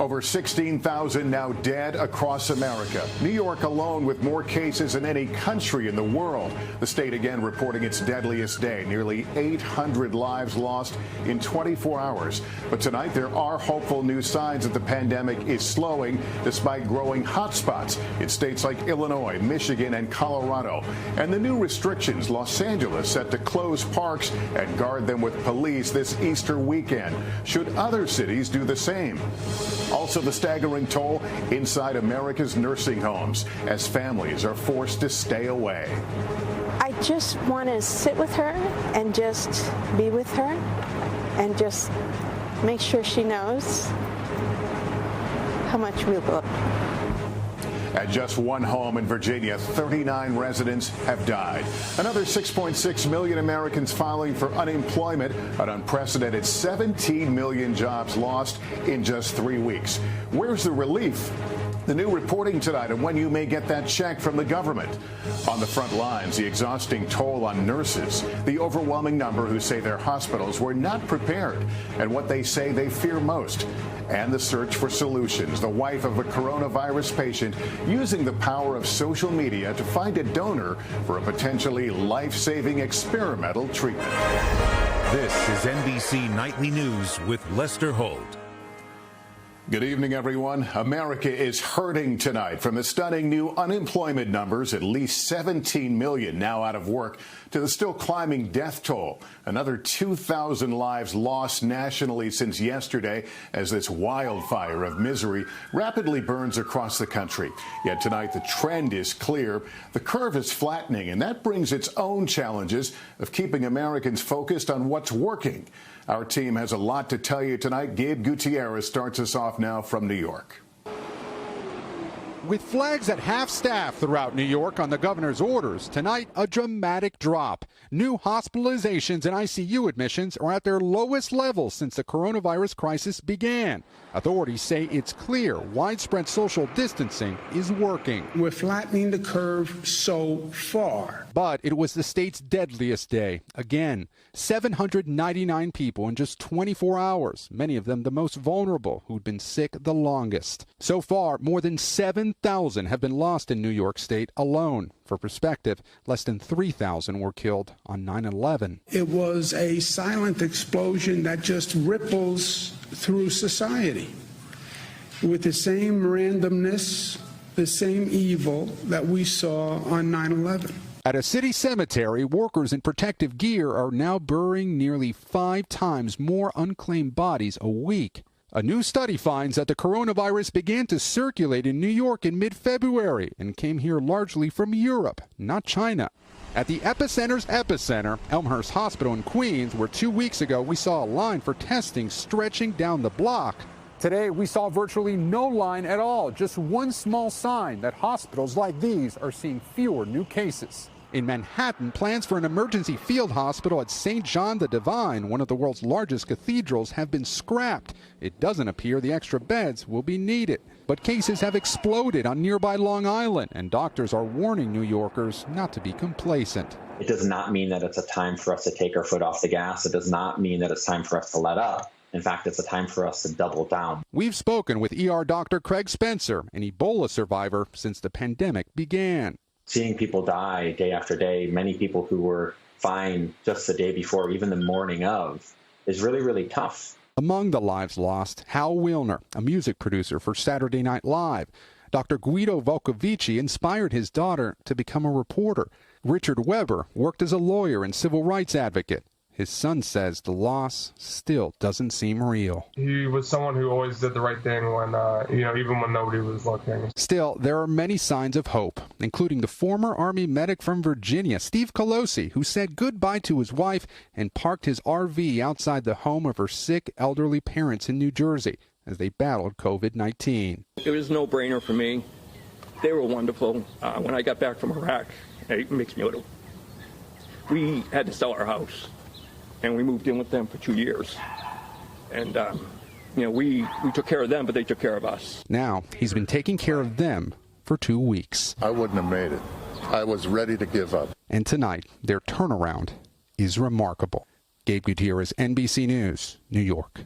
Over 16,000 now dead across America. New York alone with more cases than any country in the world. The state again reporting its deadliest day. Nearly 800 lives lost in 24 hours. But tonight there are hopeful new signs that the pandemic is slowing despite growing hotspots in states like Illinois, Michigan, and Colorado. And the new restrictions, Los Angeles set to close parks and guard them with police this Easter weekend. Should other cities do the same? Also, the staggering toll inside America's nursing homes as families are forced to stay away. I just want to sit with her and just be with her and just make sure she knows how much we love her. At just one home in Virginia, 39 residents have died. Another 6.6 million Americans filing for unemployment, an unprecedented 17 million jobs lost in just 3 weeks. Where's the relief? The new reporting tonight on when you may get that check from the government. On the front lines, the exhausting toll on nurses, the overwhelming number who say their hospitals were not prepared, and what they say they fear most. And the search for solutions. The wife of a coronavirus patient using the power of social media to find a donor for a potentially life-saving experimental treatment. This is NBC Nightly News with Lester Holt. Good evening, everyone. America is hurting tonight from the stunning new unemployment numbers, at least 17 million now out of work, to the still climbing death toll. Another 2,000 lives lost nationally since yesterday as this wildfire of misery rapidly burns across the country. Yet tonight the trend is clear. The curve is flattening, and that brings its own challenges of keeping Americans focused on what's working. Our team has a lot to tell you tonight. Gabe Gutierrez starts us off now from New York. With flags at half-staff throughout New York on the governor's orders, tonight a dramatic drop. New hospitalizations and ICU admissions are at their lowest level since the coronavirus crisis began. Authorities say it's clear widespread social distancing is working. We're flattening the curve so far. But it was the state's deadliest day. Again, 799 people in just 24 hours, many of them the most vulnerable, who'd been sick the longest. So far, more than 7,000 have been lost in New York State alone. For perspective, less than 3,000 were killed on 9/11. It was a silent explosion that just ripples through society with the same randomness, the same evil that we saw on 9/11. At a city cemetery, workers in protective gear are now burying nearly 5 times more unclaimed bodies a week. A new study finds that the coronavirus began to circulate in New York in mid-February and came here largely from Europe, not China. At the epicenter's epicenter, Elmhurst Hospital in Queens, where 2 weeks ago we saw a line for testing stretching down the block. Today, we saw virtually no line at all, just one small sign that hospitals like these are seeing fewer new cases. In Manhattan, plans for an emergency field hospital at St. John the Divine, one of the world's largest cathedrals, have been scrapped. It doesn't appear the extra beds will be needed. But cases have exploded on nearby Long Island, and doctors are warning New Yorkers not to be complacent. It does not mean that it's a time for us to take our foot off the gas. It does not mean that it's time for us to let up. In fact, it's a time for us to double down. We've spoken with ER Dr. Craig Spencer, an Ebola survivor, since the pandemic began. Seeing people die day after day, many people who were fine just the day before, even the morning of, is really, really tough. Among the lives lost, Hal Wilner, a music producer for Saturday Night Live. Dr. Guido Volcovici inspired his daughter to become a reporter. Richard Weber worked as a lawyer and civil rights advocate. His son says the loss still doesn't seem real. He was someone who always did the right thing when, even when nobody was looking. Still, there are many signs of hope, including the former Army medic from Virginia, Steve Colosi, who said goodbye to his wife and parked his RV outside the home of her sick elderly parents in New Jersey as they battled COVID-19. It was a no-brainer for me. They were wonderful. When I got back from Iraq, it makes me a little... We had to sell our house. And we moved in with them for 2 years. And, we took care of them, but they took care of us. Now, he's been taking care of them for 2 weeks. I wouldn't have made it. I was ready to give up. And tonight, their turnaround is remarkable. Gabe Gutierrez, NBC News, New York.